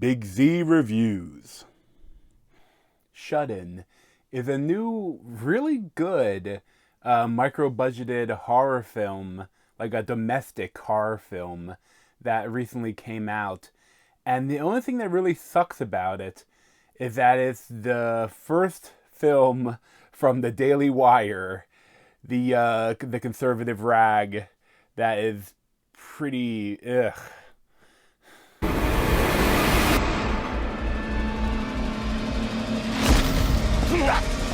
Big Z Reviews. Shut-In is a new, really good micro-budgeted horror film, like a domestic horror film that recently came out. And the only thing that really sucks about it is that it's the first film from the Daily Wire, the conservative rag that is pretty ugh.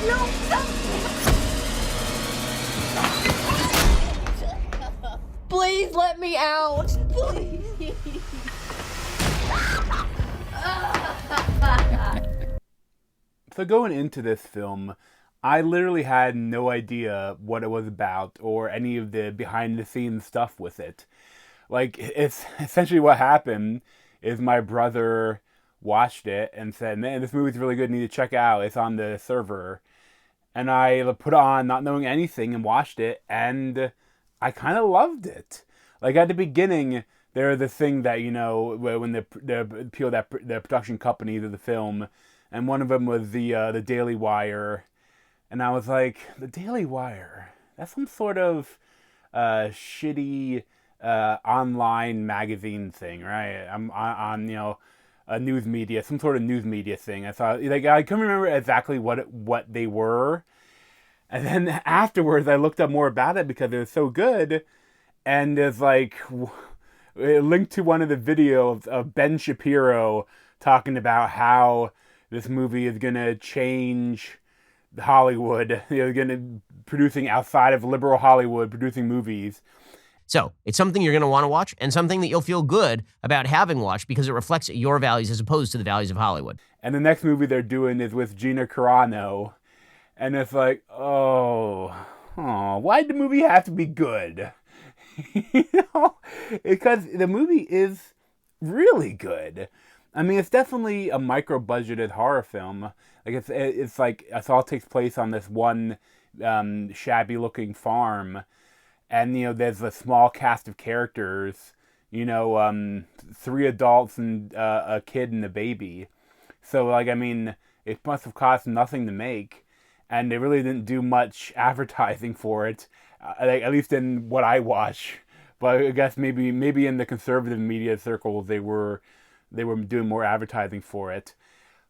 No, stop! Please let me out. Please. So going into this film, I literally had no idea what it was about or any of the behind the scenes stuff with it. Like, it's essentially what happened is my brother watched it and said, "Man, this movie's really good, you need to check it out. It's on the server." And I put it on not knowing anything and watched it, and I kind of loved it. Like, at the beginning, there was this thing that, you know, when the people that the production companies of the film, and one of them was the Daily Wire, and I was like, the Daily Wire, that's some sort of shitty online magazine thing, right? I'm on a news media, some sort of news media thing. I thought, like, I couldn't remember exactly what they were, and then afterwards I looked up more about it because it was so good, and it's like it linked to one of the videos of Ben Shapiro talking about how this movie is gonna change Hollywood. Gonna producing outside of liberal Hollywood, producing movies. So it's something you're going to want to watch and something that you'll feel good about having watched because it reflects your values as opposed to the values of Hollywood. And the next movie they're doing is with Gina Carano. And it's like, why'd the movie have to be good? Because the movie is really good. I mean, it's definitely a micro-budgeted horror film. Like, it's like, it all takes place on this one shabby-looking farm. And, there's a small cast of characters, 3 adults and a kid and a baby. So, like, I mean, it must have cost nothing to make. And they really didn't do much advertising for it, like, at least in what I watch. But I guess maybe in the conservative media circles, they were doing more advertising for it.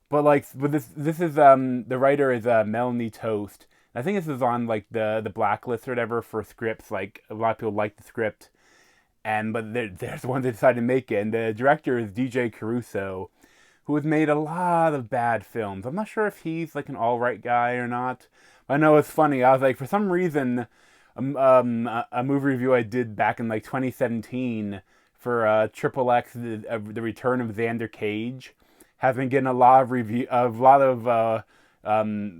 But this is the writer is Melanie Toast. I think this is on like the blacklist or whatever for scripts. Like, a lot of people like the script, but there's one that decided to make it. And the director is DJ Caruso, who has made a lot of bad films. I'm not sure if he's like an all right guy or not. But I know it's funny. I was like, for some reason, a movie review I did back in like 2017 for Triple X, the Return of Xander Cage, has been getting a lot of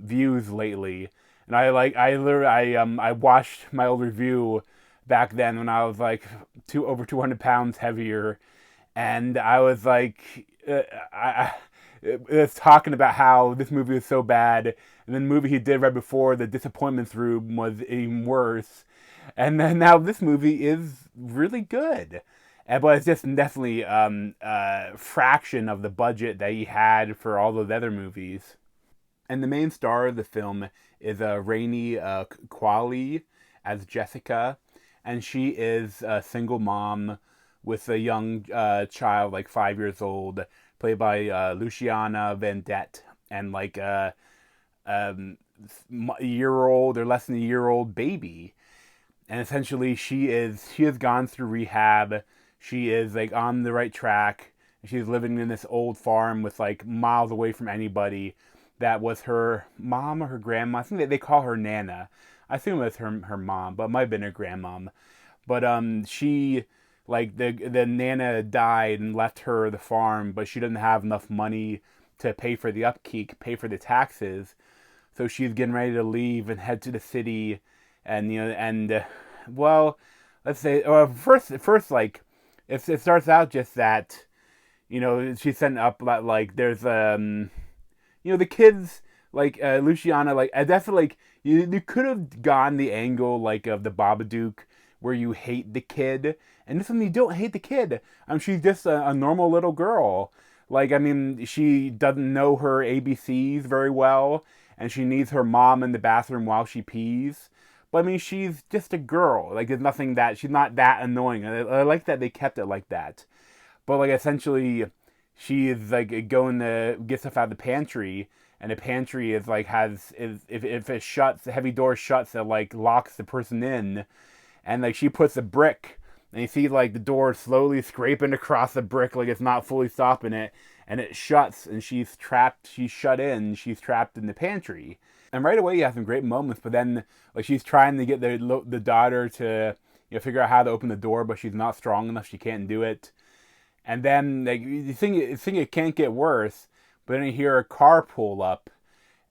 views lately. And I watched my old review back then when I was like over 200 pounds heavier, and I was like, it's talking about how this movie was so bad, and then the movie he did right before, The Disappointments Room, was even worse, and then now this movie is really good. But it's just definitely a fraction of the budget that he had for all those other movies. And the main star of the film is Rainey Qualley as Jessica, and she is a single mom with a young child, like 5 years old, played by Luciana Vendette, and like a year-old or less than a year-old baby. And essentially, she has gone through rehab. She is like on the right track. She's living in this old farm with like miles away from anybody. That was her mom or her grandma. I think they call her Nana. I assume it's her mom, but it might have been her grandmom. But she, like, the Nana died and left her the farm, but she didn't have enough money to pay for the upkeep, pay for the taxes. So she's getting ready to leave and head to the city, and well, let's say, or first like, it starts out just that, she's setting up like there's the kids, like, Luciana, like, that's like, you could have gone the angle, like, of the Babadook, where you hate the kid, and this one, you don't hate the kid. She's just a normal little girl, Like, I mean, she doesn't know her ABCs very well, and she needs her mom in the bathroom while she pees. But I mean, she's just a girl. Like, there's nothing that she's not that annoying. I like that they kept it like that. But like, essentially, she is like going to get stuff out of the pantry, and the pantry is like has is if it shuts, the heavy door shuts, it like locks the person in, and like she puts a brick, and you see like the door slowly scraping across the brick, like it's not fully stopping it, and it shuts, and she's trapped. She's shut in. She's trapped in the pantry, and right away you have some great moments. But then like she's trying to get the daughter to figure out how to open the door, but she's not strong enough. She can't do it. And then like you think it can't get worse, but then you hear a car pull up,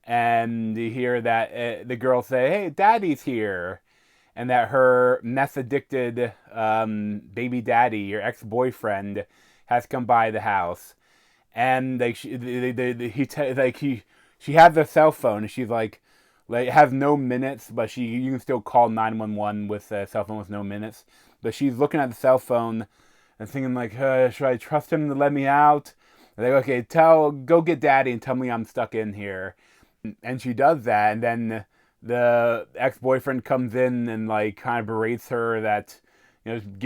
and you hear that the girl say, "Hey, Daddy's here," and that her meth addicted baby daddy, your ex boyfriend, has come by the house, and like she has a cell phone, and she's like it has no minutes, but you can still call 911 with a cell phone with no minutes. But she's looking at the cell phone and thinking like, should I trust him to let me out? And they're like, okay, go get Daddy and tell me I'm stuck in here. And she does that, and then the ex-boyfriend comes in and like kind of berates her that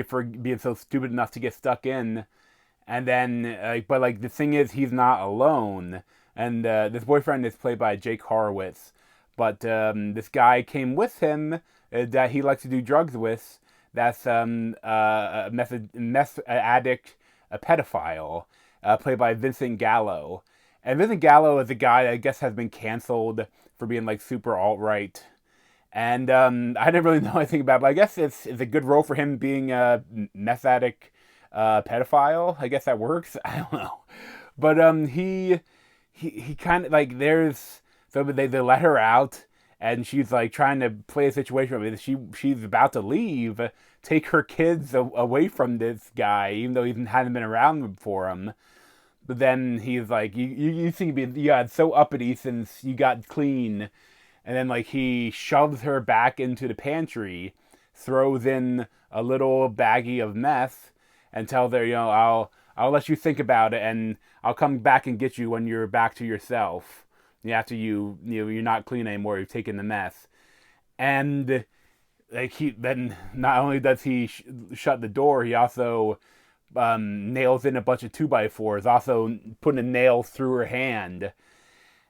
for being so stupid enough to get stuck in. And then but like the thing is, he's not alone, and this boyfriend is played by Jake Horowitz, but this guy came with him that he likes to do drugs with. That's a meth addict, a pedophile, played by Vincent Gallo. And Vincent Gallo is a guy that I guess has been canceled for being like super alt-right. And I didn't really know anything about it, but I guess it's a good role for him being a meth addict pedophile. I guess that works. I don't know. But he kind of like so they let her out, and she's like trying to play a situation. I mean, she's about to leave, take her kids away from this guy, even though he hadn't been around for him. But then he's like, you seem to be so uppity since you got clean, and then like he shoves her back into the pantry, throws in a little baggie of meth, and tells her, I'll let you think about it, and I'll come back and get you when you're back to yourself. After you're not clean anymore, you've taken the meth. And like then not only does he shut the door, he also nails in a bunch of 2x4s, also putting a nail through her hand.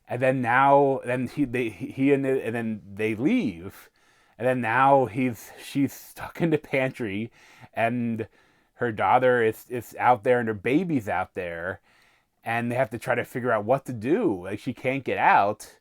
And then and then they leave, and then now she's stuck in the pantry, and her daughter is out there, and her baby's out there, and they have to try to figure out what to do. Like she can't get out,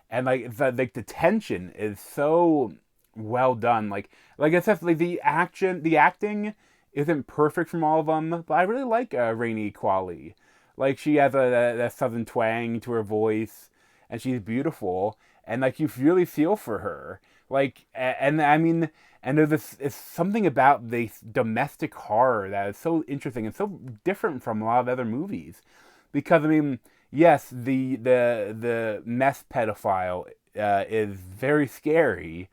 and like the tension is so well done. Like I said, like the acting isn't perfect from all of them, but I really like Rainey Qualley. Like she has a southern twang to her voice, and she's beautiful, and like you really feel for her. Like and I mean, and it's something about the domestic horror that is so interesting and so different from a lot of other movies. Because I mean, yes, the meth pedophile is very scary,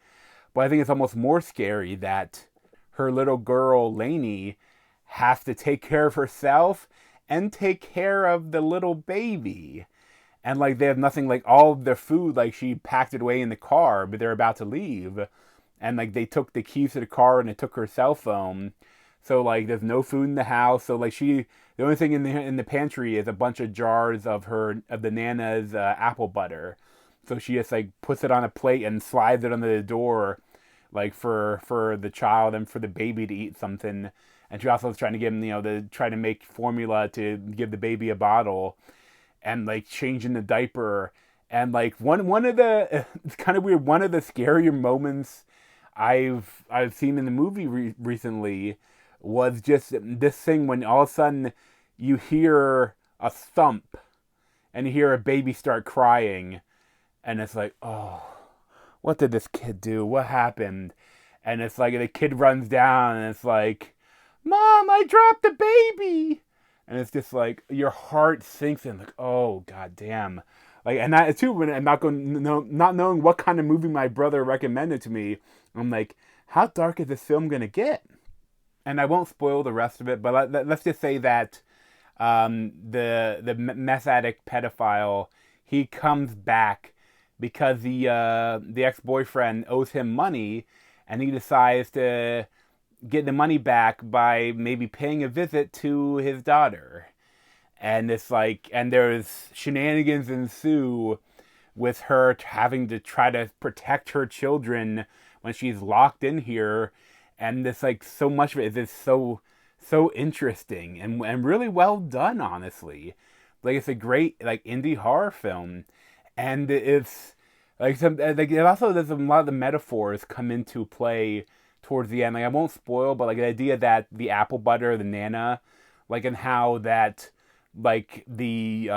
but I think it's almost more scary that her little girl Lainey has to take care of herself and take care of the little baby. And like they have nothing, like all of their food, like she packed it away in the car, but they're about to leave, and like they took the keys to the car and they took her cell phone. So like there's no food in the house. So like the only thing in the pantry is a bunch of jars of the Nana's apple butter. So she just like puts it on a plate and slides it under the door, like for the child and for the baby to eat something. And she also is trying to give him, to try to make formula to give the baby a bottle, and like changing the diaper. And like one of the it's kind of weird. One of the scarier moments I've seen in the movie recently was just this thing when all of a sudden you hear a thump and you hear a baby start crying, and it's like, oh, what did this kid do? What happened? And it's like the kid runs down and it's like, Mom, I dropped the baby. And it's just like your heart sinks in, like, oh god damn. Like, and that too, when I'm not knowing what kind of movie my brother recommended to me, I'm like, how dark is this film gonna get? And I won't spoil the rest of it, but let's just say that the meth addict pedophile, he comes back because the ex-boyfriend owes him money, and he decides to get the money back by maybe paying a visit to his daughter. And it's like, and there's shenanigans ensue with her having to try to protect her children when she's locked in here. And it's like, so much of it is just so interesting and really well done, honestly. Like, it's a great like indie horror film, and it's like some like it also, there's a lot of the metaphors come into play towards the end. Like, I won't spoil, but like the idea that the apple butter, the nana, like, and how that like the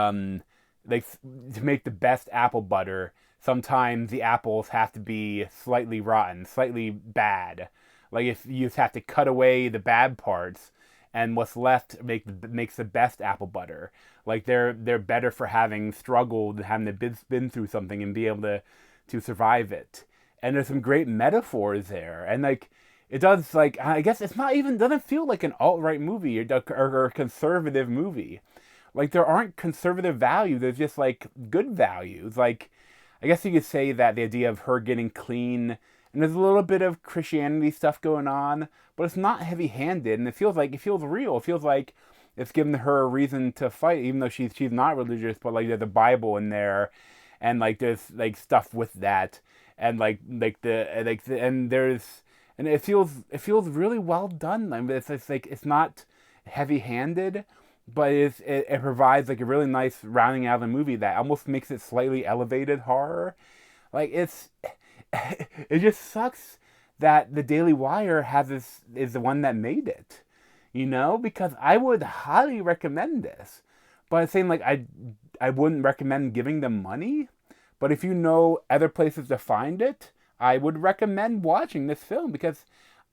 like, to make the best apple butter, sometimes the apples have to be slightly rotten, slightly bad. Like, if you just have to cut away the bad parts, and what's left makes the best apple butter. Like, they're better for having struggled and having to been through something and be able to survive it. And there's some great metaphors there, and like, it does, like, I guess it's not even, doesn't feel like an alt-right movie or a conservative movie. Like, there aren't conservative values, there's just like good values. Like, I guess you could say that the idea of her getting clean, and there's a little bit of Christianity stuff going on, but it's not heavy-handed, and it feels real. It feels like it's given her a reason to fight, even though she's not religious. But like, there's a Bible in there, and like, there's like stuff with that, and and there's, and it feels really well done. I mean, it's like, it's not heavy-handed, but it provides like a really nice rounding out of the movie that almost makes it slightly elevated horror. Like, it just sucks that the Daily Wire is the one that made it, because I would highly recommend this. But I'm saying, like, I wouldn't recommend giving them money, but if you know other places to find it, I would recommend watching this film, because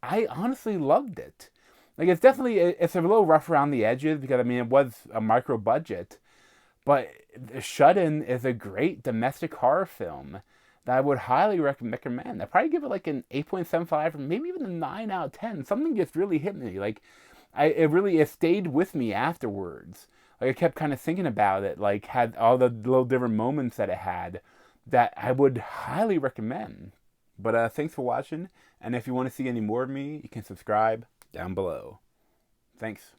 I honestly loved it. Like, it's a little rough around the edges, because I mean, it was a micro budget, but Shut-In is a great domestic horror film that I would highly recommend. I'd probably give it like an 8.75, or maybe even a 9 out of 10. Something just really hit me. Like, it stayed with me afterwards. Like, I kept kind of thinking about it, like, had all the little different moments that it had that I would highly recommend. But thanks for watching, and if you want to see any more of me, you can subscribe down below. Thanks.